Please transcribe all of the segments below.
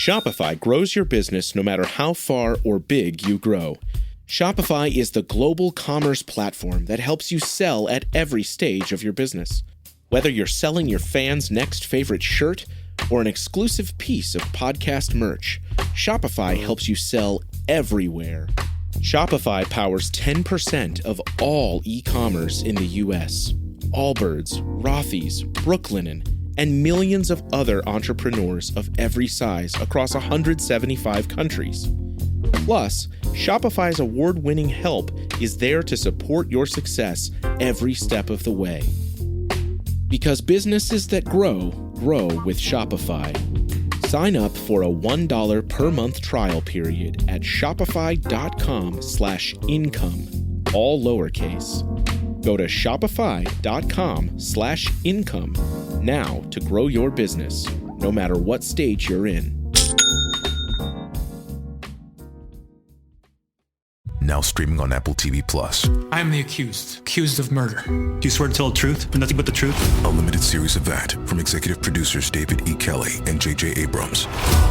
Shopify grows your business no matter how far or big you grow. Shopify is the global commerce platform that helps you sell at every stage of your business. Whether you're selling your fans' next favorite shirt or an exclusive piece of podcast merch, Shopify helps you sell everywhere. Shopify powers 10% of all e-commerce in the US. Allbirds, Rothy's, Brooklinen, and millions of other entrepreneurs of every size across 175 countries. Plus, Shopify's award-winning help is there to support your success every step of the way. Because businesses that grow with Shopify. Sign up for a $1 per month trial period at shopify.com/income, all lowercase. Go to shopify.com/income now to grow your business, no matter what stage you're in. Now streaming on Apple TV+. I am the accused of murder. Do you swear to tell the truth and nothing but the truth? A limited series event from executive producers David E. Kelly and J.J. Abrams.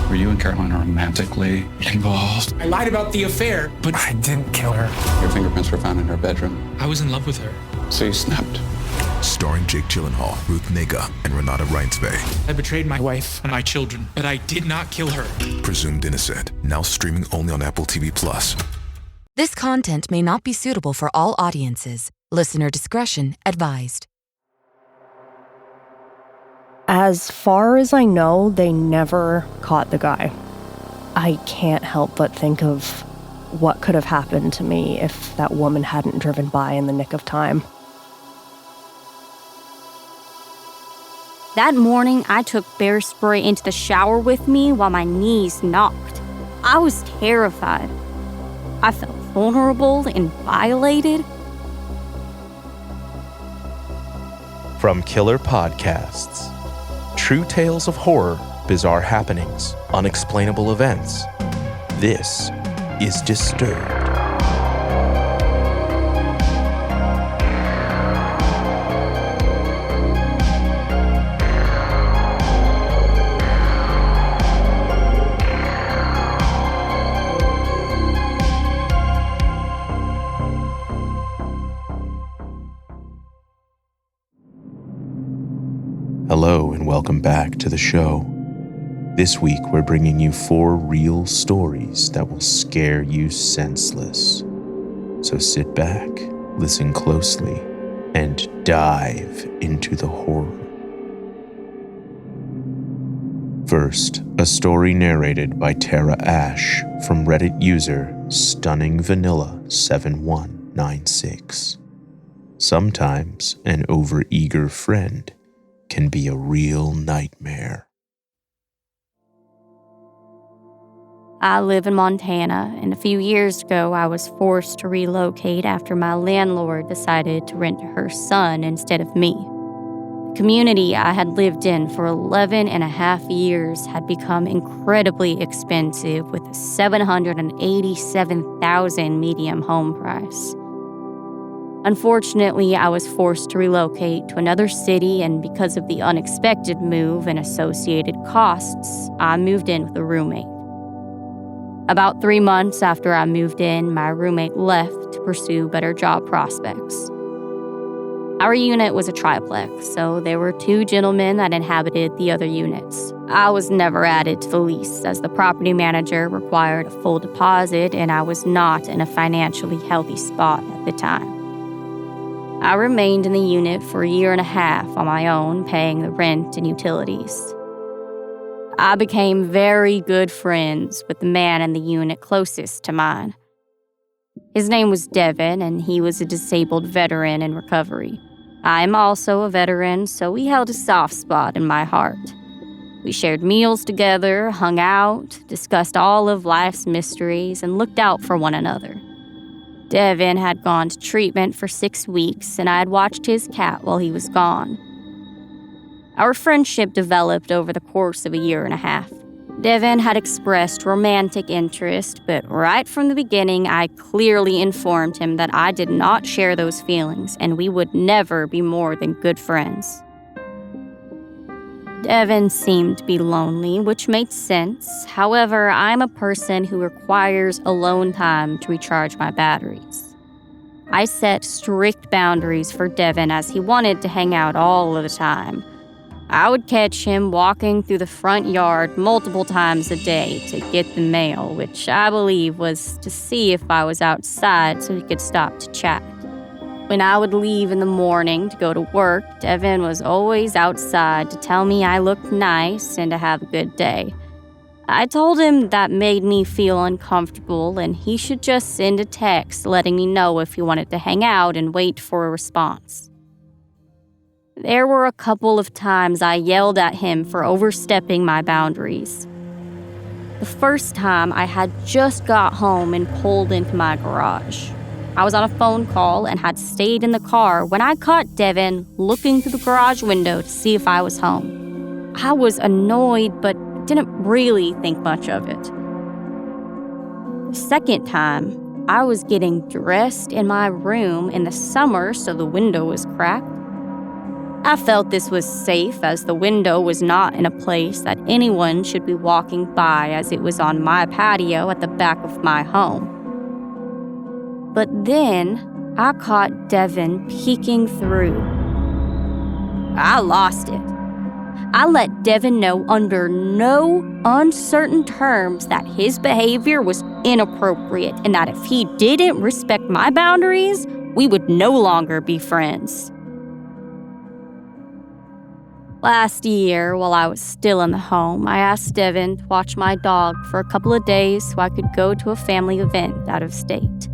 Were you and Carolina romantically involved? I lied about the affair, but I didn't kill her. Your fingerprints were found in her bedroom. I was in love with her. So you snapped. Starring Jake Gyllenhaal, Ruth Negga, and Renata Reinsve. I betrayed my wife and my children, but I did not kill her. Presumed innocent. Now streaming only on Apple TV+. This content may not be suitable for all audiences. Listener discretion advised. As far as I know, they never caught the guy. I can't help but think of what could have happened to me if that woman hadn't driven by in the nick of time. That morning, I took bear spray into the shower with me while my knees knocked. I was terrified. I felt vulnerable and violated. From Killer Podcasts. True tales of horror, bizarre happenings, unexplainable events. This is Disturbed. Hello and welcome back to the show. This week we're bringing you 4 real stories that will scare you senseless. So sit back, listen closely, and dive into the horror. First, a story narrated by Terra Ashe from Reddit user StunningVanilla7196. Sometimes an overeager friend can be a real nightmare. I live in Montana, and a few years ago I was forced to relocate after my landlord decided to rent to her son instead of me. The community I had lived in for 11 and a half years had become incredibly expensive with a $787,000 median home price. Unfortunately, I was forced to relocate to another city, and because of the unexpected move and associated costs, I moved in with a roommate. About 3 months after I moved in, my roommate left to pursue better job prospects. Our unit was a triplex, so there were 2 gentlemen that inhabited the other units. I was never added to the lease, as the property manager required a full deposit, and I was not in a financially healthy spot at the time. I remained in the unit for a year and a half on my own, paying the rent and utilities. I became very good friends with the man in the unit closest to mine. His name was Devin, and he was a disabled veteran in recovery. I'm also a veteran, so we held a soft spot in my heart. We shared meals together, hung out, discussed all of life's mysteries, and looked out for one another. Devin had gone to treatment for 6 weeks, and I had watched his cat while he was gone. Our friendship developed over the course of a year and a half. Devin had expressed romantic interest, but right from the beginning, I clearly informed him that I did not share those feelings, and we would never be more than good friends. Devin seemed to be lonely, which made sense. However, I'm a person who requires alone time to recharge my batteries. I set strict boundaries for Devin as he wanted to hang out all of the time. I would catch him walking through the front yard multiple times a day to get the mail, which I believe was to see if I was outside so he could stop to chat. When I would leave in the morning to go to work, Devin was always outside to tell me I looked nice and to have a good day. I told him that made me feel uncomfortable and he should just send a text letting me know if he wanted to hang out and wait for a response. There were a couple of times I yelled at him for overstepping my boundaries. The first time, I had just got home and pulled into my garage. I was on a phone call and had stayed in the car when I caught Devin looking through the garage window to see if I was home. I was annoyed, but didn't really think much of it. The second time, I was getting dressed in my room in the summer, so the window was cracked. I felt this was safe as the window was not in a place that anyone should be walking by as it was on my patio at the back of my home. But then, I caught Devin peeking through. I lost it. I let Devin know under no uncertain terms that his behavior was inappropriate and that if he didn't respect my boundaries, we would no longer be friends. Last year, while I was still in the home, I asked Devin to watch my dog for a couple of days so I could go to a family event out of state.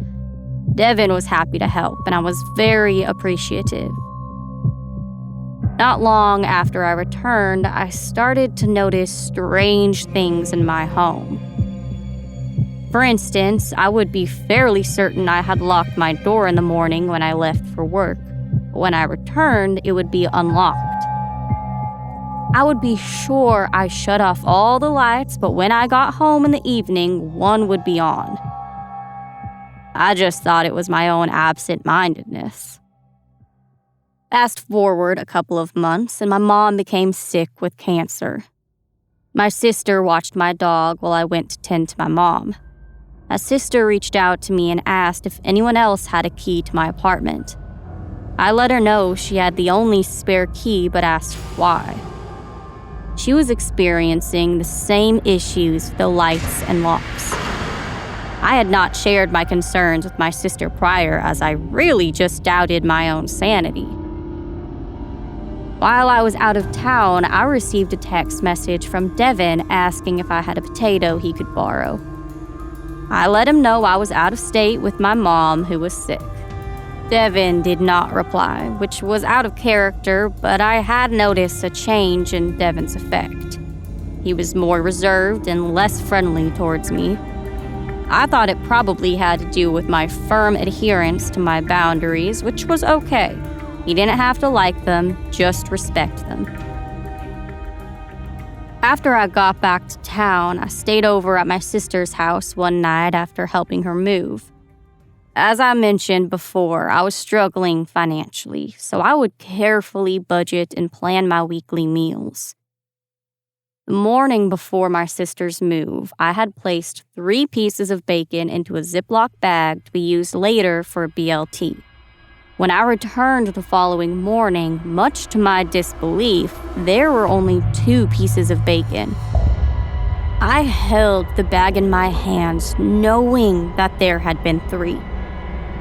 Devin was happy to help, and I was very appreciative. Not long after I returned, I started to notice strange things in my home. For instance, I would be fairly certain I had locked my door in the morning when I left for work. When I returned, it would be unlocked. I would be sure I shut off all the lights, but when I got home in the evening, one would be on. I just thought it was my own absent-mindedness. Fast forward a couple of months, and my mom became sick with cancer. My sister watched my dog while I went to tend to my mom. My sister reached out to me and asked if anyone else had a key to my apartment. I let her know she had the only spare key, but asked why. She was experiencing the same issues with the lights and locks. I had not shared my concerns with my sister prior, as I really just doubted my own sanity. While I was out of town, I received a text message from Devin asking if I had a potato he could borrow. I let him know I was out of state with my mom, who was sick. Devin did not reply, which was out of character, but I had noticed a change in Devin's effect. He was more reserved and less friendly towards me. I thought it probably had to do with my firm adherence to my boundaries, which was okay. He didn't have to like them, just respect them. After I got back to town, I stayed over at my sister's house one night after helping her move. As I mentioned before, I was struggling financially, so I would carefully budget and plan my weekly meals. The morning before my sister's move, I had placed 3 pieces of bacon into a Ziploc bag to be used later for a BLT. When I returned the following morning, much to my disbelief, there were only 2 pieces of bacon. I held the bag in my hands, knowing that there had been 3.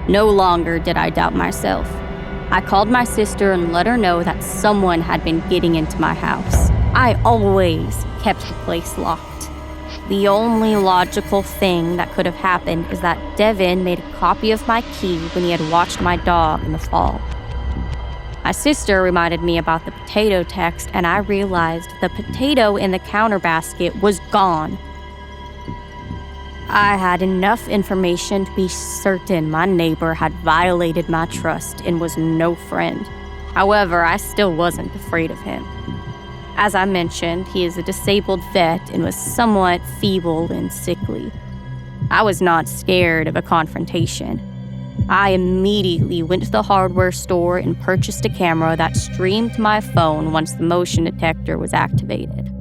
No longer did I doubt myself. I called my sister and let her know that someone had been getting into my house. I always kept the place locked. The only logical thing that could have happened is that Devin made a copy of my key when he had watched my dog in the fall. My sister reminded me about the potato text, and I realized the potato in the counter basket was gone. I had enough information to be certain my neighbor had violated my trust and was no friend. However, I still wasn't afraid of him. As I mentioned, he is a disabled vet and was somewhat feeble and sickly. I was not scared of a confrontation. I immediately went to the hardware store and purchased a camera that streamed to my phone once the motion detector was activated.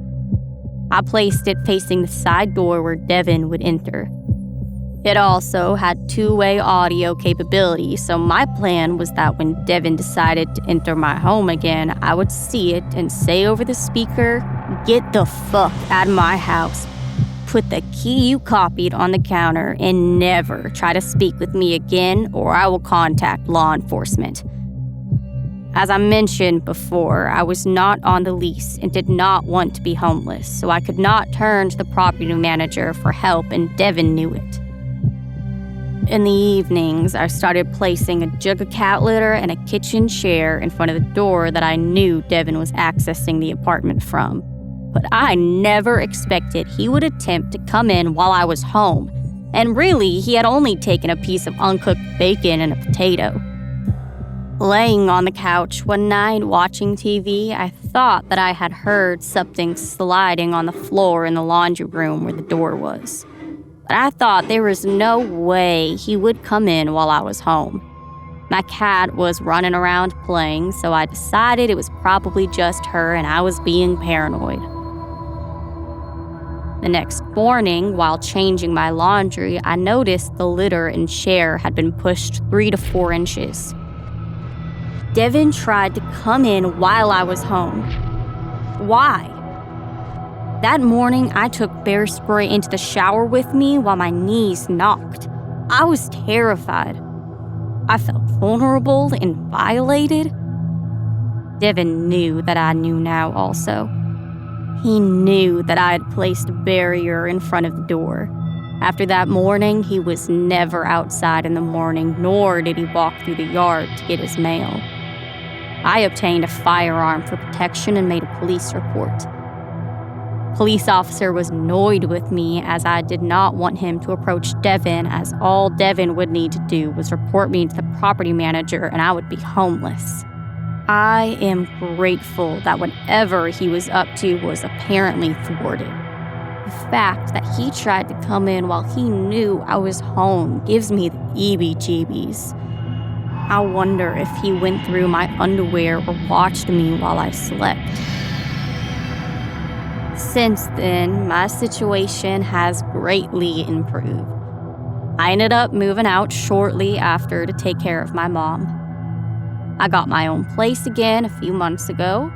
I placed it facing the side door where Devin would enter. It also had two-way audio capability, so my plan was that when Devin decided to enter my home again, I would see it and say over the speaker, "Get the fuck out of my house. Put the key you copied on the counter and never try to speak with me again, or I will contact law enforcement." As I mentioned before, I was not on the lease and did not want to be homeless, so I could not turn to the property manager for help, and Devin knew it. In the evenings, I started placing a jug of cat litter and a kitchen chair in front of the door that I knew Devin was accessing the apartment from. But I never expected he would attempt to come in while I was home. And really, he had only taken a piece of uncooked bacon and a potato. Laying on the couch one night watching TV, I thought that I had heard something sliding on the floor in the laundry room where the door was. But I thought there was no way he would come in while I was home. My cat was running around playing, so I decided it was probably just her and I was being paranoid. The next morning, while changing my laundry, I noticed the litter and chair had been pushed 3 to 4 inches. Devin tried to come in while I was home. Why? That morning, I took bear spray into the shower with me while my knees knocked. I was terrified. I felt vulnerable and violated. Devin knew that I knew now also. He knew that I had placed a barrier in front of the door. After that morning, he was never outside in the morning, nor did he walk through the yard to get his mail. I obtained a firearm for protection and made a police report. Police officer was annoyed with me as I did not want him to approach Devin, as all Devin would need to do was report me to the property manager and I would be homeless. I am grateful that whatever he was up to was apparently thwarted. The fact that he tried to come in while he knew I was home gives me the heebie-jeebies. I wonder if he went through my underwear or watched me while I slept. Since then, my situation has greatly improved. I ended up moving out shortly after to take care of my mom. I got my own place again a few months ago.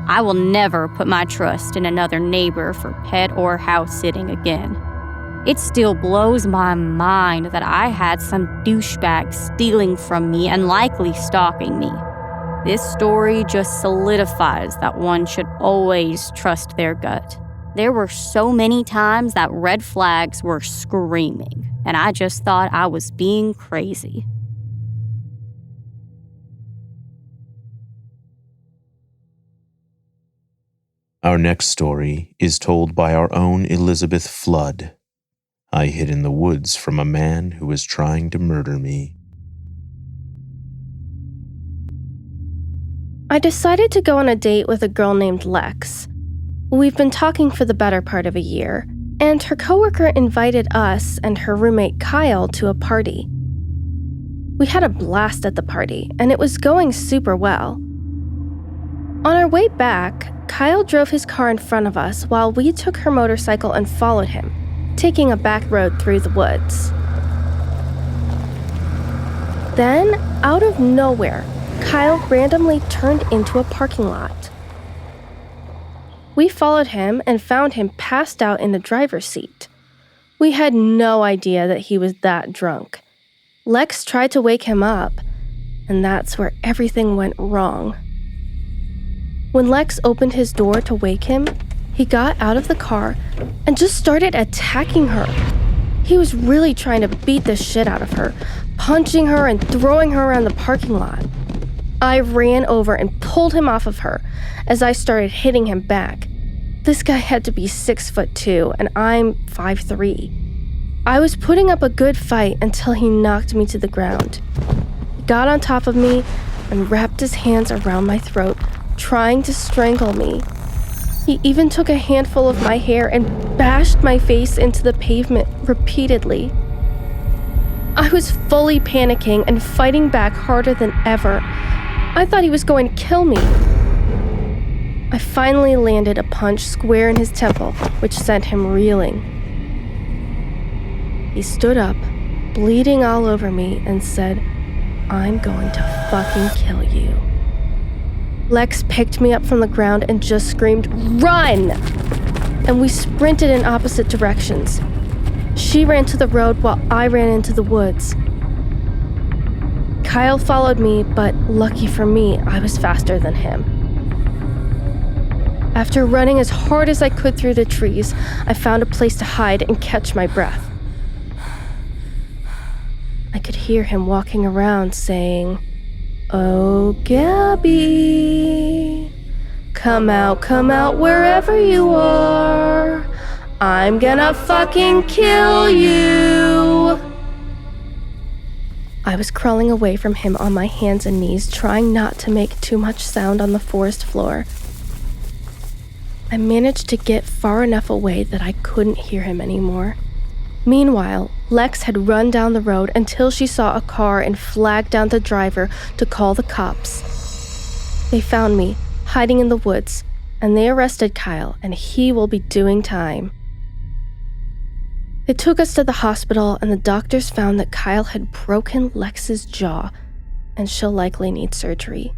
I will never put my trust in another neighbor for pet or house sitting again. It still blows my mind that I had some douchebag stealing from me and likely stalking me. This story just solidifies that one should always trust their gut. There were so many times that red flags were screaming, and I just thought I was being crazy. Our next story is told by our own Elizabeth Flood. I hid in the woods from a man who was trying to murder me. I decided to go on a date with a girl named Lex. We've been talking for the better part of a year, and her coworker invited us and her roommate Kyle to a party. We had a blast at the party, and it was going super well. On our way back, Kyle drove his car in front of us while we took her motorcycle and followed him, taking a back road through the woods. Then, out of nowhere, Kyle randomly turned into a parking lot. We followed him and found him passed out in the driver's seat. We had no idea that he was that drunk. Lex tried to wake him up, and that's where everything went wrong. When Lex opened his door to wake him, he got out of the car and just started attacking her. He was really trying to beat the shit out of her, punching her and throwing her around the parking lot. I ran over and pulled him off of her as I started hitting him back. This guy had to be 6'2", and I'm 5'3". I was putting up a good fight until he knocked me to the ground. He got on top of me and wrapped his hands around my throat, trying to strangle me. He even took a handful of my hair and bashed my face into the pavement repeatedly. I was fully panicking and fighting back harder than ever. I thought he was going to kill me. I finally landed a punch square in his temple, which sent him reeling. He stood up, bleeding all over me, and said, "I'm going to fucking kill you." Lex picked me up from the ground and just screamed, "Run!" And we sprinted in opposite directions. She ran to the road while I ran into the woods. Kyle followed me, but lucky for me, I was faster than him. After running as hard as I could through the trees, I found a place to hide and catch my breath. I could hear him walking around saying, "Oh, Gabby, come out wherever you are. I'm gonna fucking kill you." I was crawling away from him on my hands and knees, trying not to make too much sound on the forest floor. I managed to get far enough away that I couldn't hear him anymore. Meanwhile, Lex had run down the road until she saw a car and flagged down the driver to call the cops. They found me, hiding in the woods, and they arrested Kyle, and he will be doing time. They took us to the hospital, and the doctors found that Kyle had broken Lex's jaw, and she'll likely need surgery.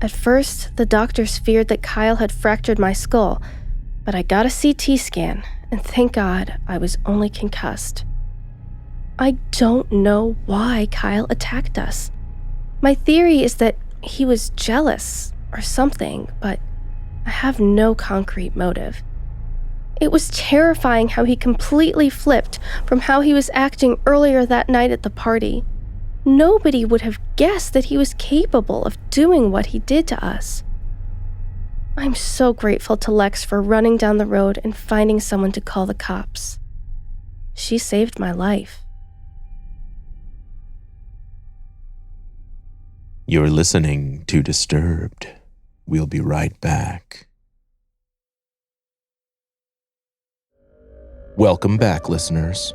At first, the doctors feared that Kyle had fractured my skull, but I got a CT scan, and thank God I was only concussed. I don't know why Kyle attacked us. My theory is that he was jealous or something, but I have no concrete motive. It was terrifying how he completely flipped from how he was acting earlier that night at the party. Nobody would have guessed that he was capable of doing what he did to us. I'm so grateful to Lex for running down the road and finding someone to call the cops. She saved my life. You're listening to Disturbed. We'll be right back. Welcome back, listeners.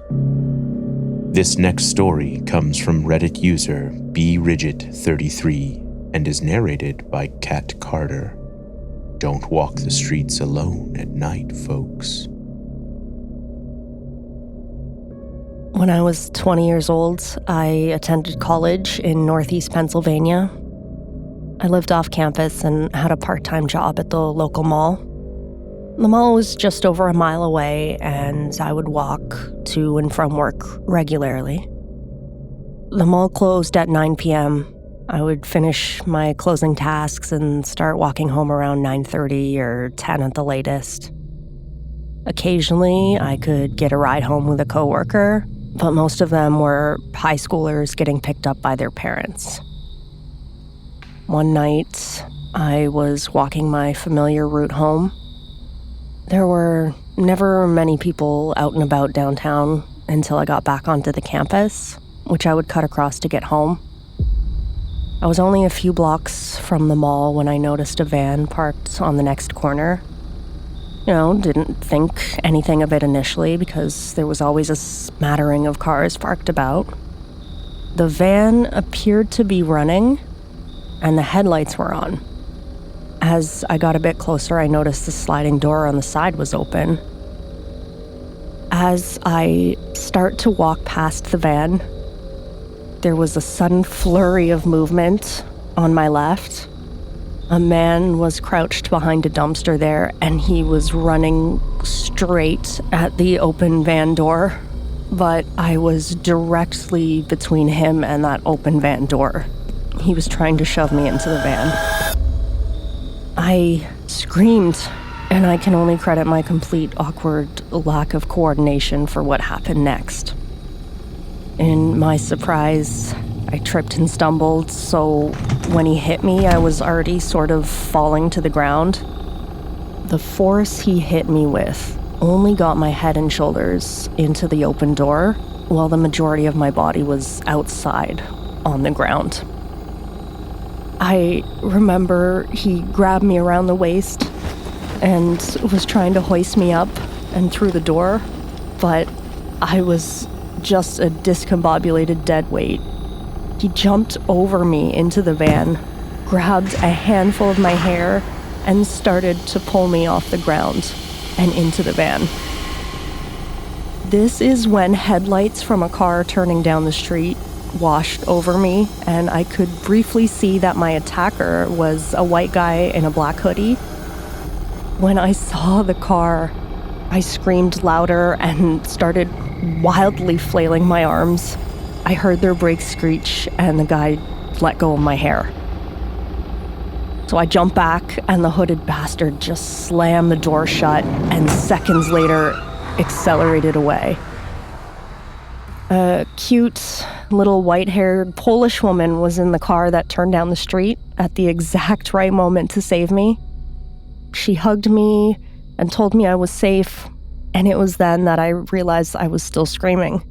This next story comes from Reddit user BRigid33 and is narrated by Kat Carter. Don't walk the streets alone at night, folks. When I was 20 years old, I attended college in Northeast Pennsylvania. I lived off campus and had a part-time job at the local mall. The mall was just over a mile away, and I would walk to and from work regularly. The mall closed at 9 p.m. I would finish my closing tasks and start walking home around 9:30 or 10 at the latest. Occasionally, I could get a ride home with a coworker, but most of them were high schoolers getting picked up by their parents. One night, I was walking my familiar route home. There were never many people out and about downtown until I got back onto the campus, which I would cut across to get home. I was only a few blocks from the mall when I noticed a van parked on the next corner. Didn't think anything of it initially because there was always a smattering of cars parked about. The van appeared to be running, and the headlights were on. As I got a bit closer, I noticed the sliding door on the side was open. As I start to walk past the van, there was a sudden flurry of movement on my left. A man was crouched behind a dumpster there, and he was running straight at the open van door. But I was directly between him and that open van door. He was trying to shove me into the van. I screamed, and I can only credit my complete awkward lack of coordination for what happened next. In my surprise, I tripped and stumbled, so when he hit me, I was already sort of falling to the ground. The force he hit me with only got my head and shoulders into the open door, while the majority of my body was outside on the ground. I remember he grabbed me around the waist and was trying to hoist me up and through the door, but I was just a discombobulated dead weight. He jumped over me into the van, grabbed a handful of my hair, and started to pull me off the ground and into the van. This is when headlights from a car turning down the street washed over me, and I could briefly see that my attacker was a white guy in a black hoodie. When I saw the car, I screamed louder and started wildly flailing my arms. I heard their brakes screech, and the guy let go of my hair. So I jumped back, and the hooded bastard just slammed the door shut, and seconds later, accelerated away. A cute, little white-haired Polish woman was in the car that turned down the street at the exact right moment to save me. She hugged me and told me I was safe, and it was then that I realized I was still screaming.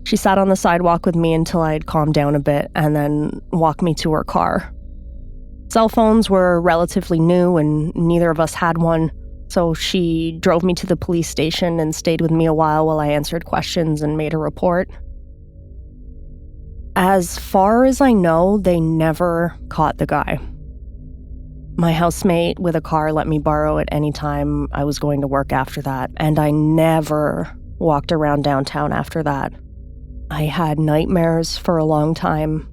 She sat on the sidewalk with me until I had calmed down a bit and then walked me to her car. Cell phones were relatively new and neither of us had one, so she drove me to the police station and stayed with me a while I answered questions and made a report. As far as I know, they never caught the guy. My housemate with a car let me borrow it any time I was going to work after that, and I never walked around downtown after that. I had nightmares for a long time.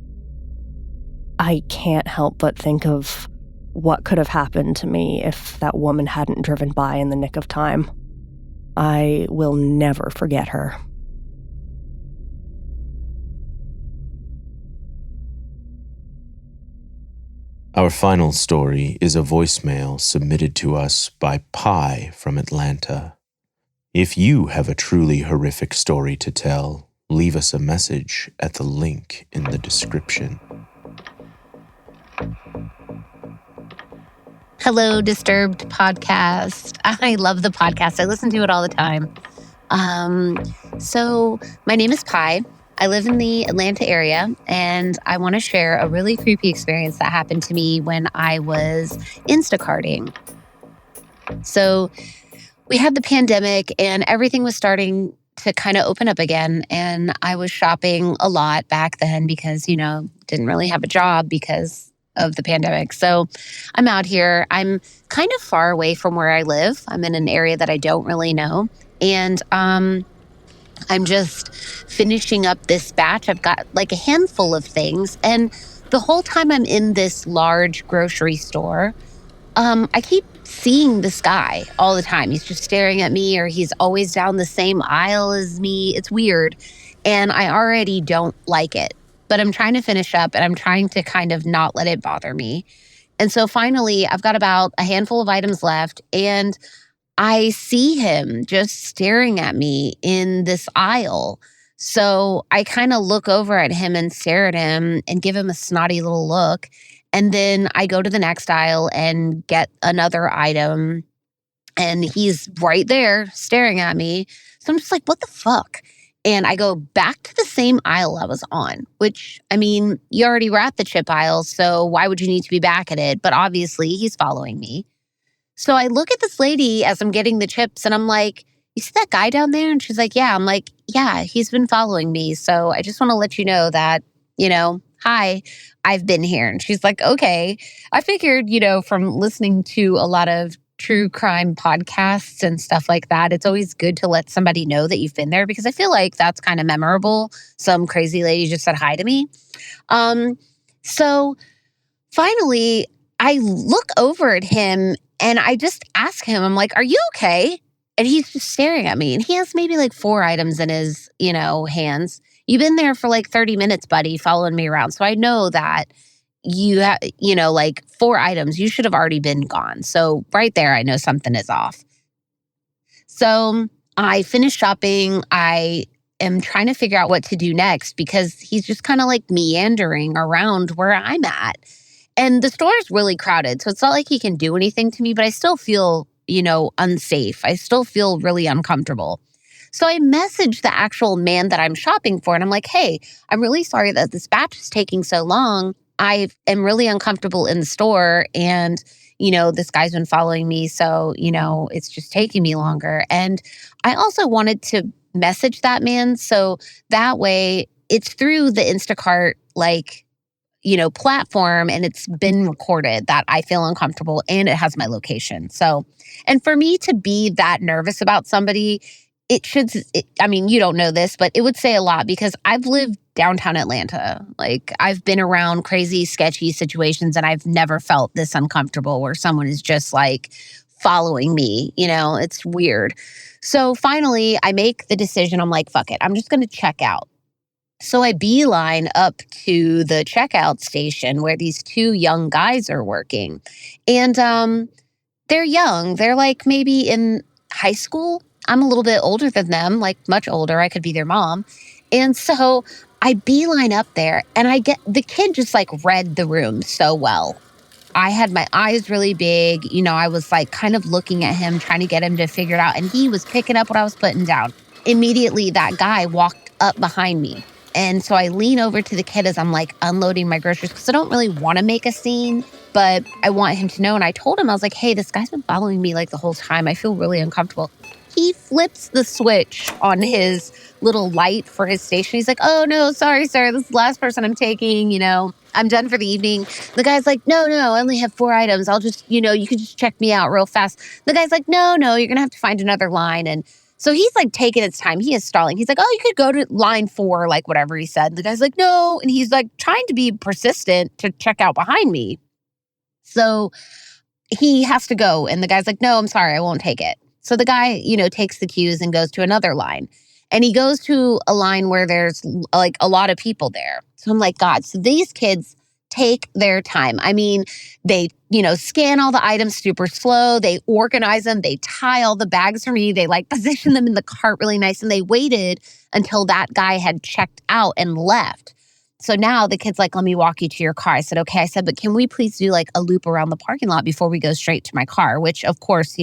I can't help but think of what could have happened to me if that woman hadn't driven by in the nick of time. I will never forget her. Our final story is a voicemail submitted to us by Pi from Atlanta. If you have a truly horrific story to tell, leave us a message at the link in the description. Hello, Disturbed podcast. I love the podcast. I listen to it all the time. So my name is Pi. I live in the Atlanta area, and I want to share a really creepy experience that happened to me when I was Instacarting. So we had the pandemic, and everything was starting to kind of open up again, and I was shopping a lot back then because, didn't really have a job because of the pandemic. So I'm out here. I'm kind of far away from where I live. I'm in an area that I don't really know, and I'm just finishing up this batch. I've got like a handful of things. And the whole time I'm in this large grocery store, I keep seeing this guy all the time. He's just staring at me, or he's always down the same aisle as me. It's weird. And I already don't like it. But I'm trying to finish up, and I'm trying to kind of not let it bother me. And so finally, I've got about a handful of items left, and I see him just staring at me in this aisle. So I kind of look over at him and stare at him and give him a snotty little look. And then I go to the next aisle and get another item. And he's right there staring at me. So I'm just like, what the fuck? And I go back to the same aisle I was on, which, you already were at the chip aisle, so why would you need to be back at it? But obviously, he's following me. So I look at this lady as I'm getting the chips, and I'm like, you see that guy down there? And she's like, yeah. I'm like, yeah, he's been following me. So I just want to let you know that, hi, I've been here. And she's like, okay. I figured, from listening to a lot of true crime podcasts and stuff like that, it's always good to let somebody know that you've been there, because I feel like that's kind of memorable. Some crazy lady just said hi to me. So finally, I look over at him and I just ask him, I'm like, are you okay? And he's just staring at me. And he has maybe like 4 items in his, hands. You've been there for like 30 minutes, buddy, following me around. So I know that you have, like 4 items. You should have already been gone. So right there, I know something is off. So I finished shopping. I am trying to figure out what to do next, because he's just kind of like meandering around where I'm at. And the store is really crowded, so it's not like he can do anything to me, but I still feel, unsafe. I still feel really uncomfortable. So I messaged the actual man that I'm shopping for, and I'm like, hey, I'm really sorry that this batch is taking so long. I am really uncomfortable in the store, and, this guy's been following me, so, it's just taking me longer. And I also wanted to message that man. So that way it's through the Instacart, platform, and it's been recorded that I feel uncomfortable and it has my location. So, and for me to be that nervous about somebody, you don't know this, but it would say a lot because I've lived downtown Atlanta. I've been around crazy, sketchy situations and I've never felt this uncomfortable where someone is just following me. It's weird. So finally, I make the decision. I'm like, fuck it. I'm just going to check out. So I beeline up to the checkout station where these two young guys are working. And they're young. They're maybe in high school. I'm a little bit older than them, much older. I could be their mom. And so I beeline up there and the kid just read the room so well. I had my eyes really big. I was kind of looking at him, trying to get him to figure it out. And he was picking up what I was putting down. Immediately, that guy walked up behind me. And so I lean over to the kid as I'm unloading my groceries because I don't really want to make a scene, but I want him to know. And I told him, I was like, hey, this guy's been following me the whole time. I feel really uncomfortable. He flips the switch on his little light for his station. He's like, oh, no, sorry, sir. This is the last person I'm taking. I'm done for the evening. The guy's like, no, I only have 4 items. I'll just, you can just check me out real fast. The guy's like, no, you're going to have to find another line. And so he's taking his time. He is stalling. He's like, oh, you could go to line 4, whatever he said. The guy's like, no. And he's trying to be persistent to check out behind me. So he has to go. And the guy's like, no, I'm sorry, I won't take it. So the guy, takes the cues and goes to another line. And he goes to a line where there's a lot of people there. So I'm like, God, so these kids take their time. I mean, they, scan all the items super slow. They organize them. They tie all the bags for me. They position them in the cart really nice. And they waited until that guy had checked out and left. So now the kid's like, let me walk you to your car. I said, okay. I said, but can we please do a loop around the parking lot before we go straight to my car? Which of course,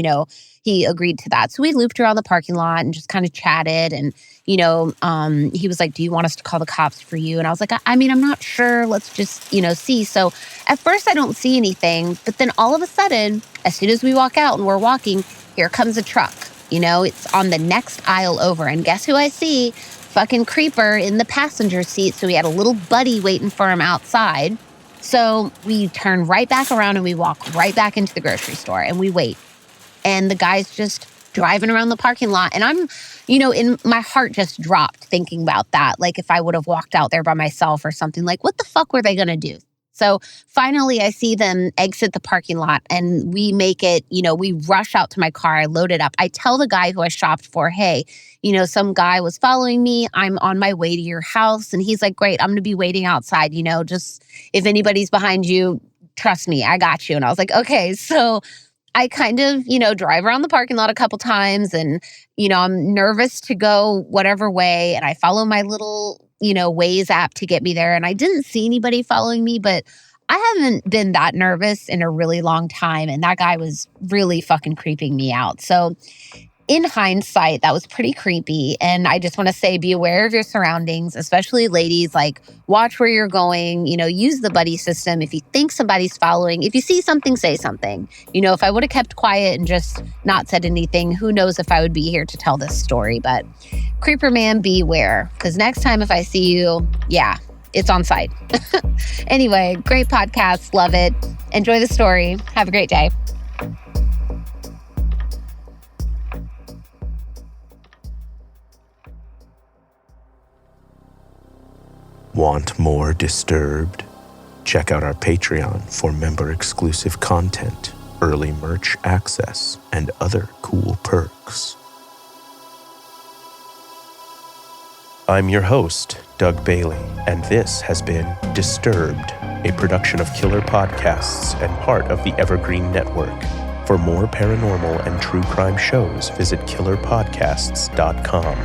he agreed to that. So we looped around the parking lot and just kind of chatted. And, he was like, do you want us to call the cops for you? And I was like, I'm not sure. Let's just, see. So at first I don't see anything. But then all of a sudden, as soon as we walk out and we're walking, here comes a truck. It's on the next aisle over. And guess who I see? Fucking creeper in the passenger seat. So we had a little buddy waiting for him outside. So we turn right back around and we walk right back into the grocery store and we wait. And the guy's just driving around the parking lot. And I'm, in my heart just dropped thinking about that. If I would have walked out there by myself or something, what the fuck were they going to do? So finally I see them exit the parking lot and we make it, we rush out to my car. I load it up. I tell the guy who I shopped for, hey, some guy was following me. I'm on my way to your house. And he's like, great, I'm going to be waiting outside. Just if anybody's behind you, trust me, I got you. And I was like, okay. So I kind of, drive around the parking lot a couple times and, I'm nervous to go whatever way. And I follow my little, Waze app to get me there. And I didn't see anybody following me, but I haven't been that nervous in a really long time. And that guy was really fucking creeping me out. So in hindsight, that was pretty creepy. And I just want to say, be aware of your surroundings, especially ladies, watch where you're going, use the buddy system. If you think somebody's following, if you see something, say something. If I would have kept quiet and just not said anything, who knows if I would be here to tell this story. But creeper man, beware. Because next time if I see you, yeah, it's on site. Anyway, great podcast. Love it. Enjoy the story. Have a great day. Want more Disturbed? Check out our Patreon for member-exclusive content, early merch access, and other cool perks. I'm your host, Doug Bailey, and this has been Disturbed, a production of Killer Podcasts and part of the Evergreen Network. For more paranormal and true crime shows, visit killerpodcasts.com.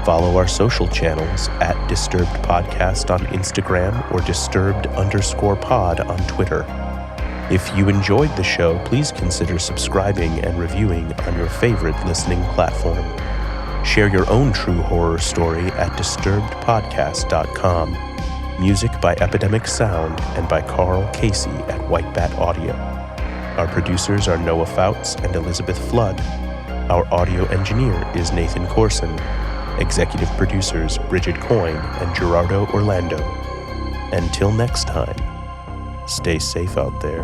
Follow our social channels at Disturbed Podcast on Instagram or Disturbed_pod on Twitter. If you enjoyed the show, please consider subscribing and reviewing on your favorite listening platform. Share your own true horror story at disturbedpodcast.com. Music by Epidemic Sound and by Carl Casey at White Bat Audio. Our producers are Noah Fouts and Elizabeth Flood. Our audio engineer is Nathan Corson. Executive producers Bridget Coyne and Gerardo Orlando. Until next time, stay safe out there.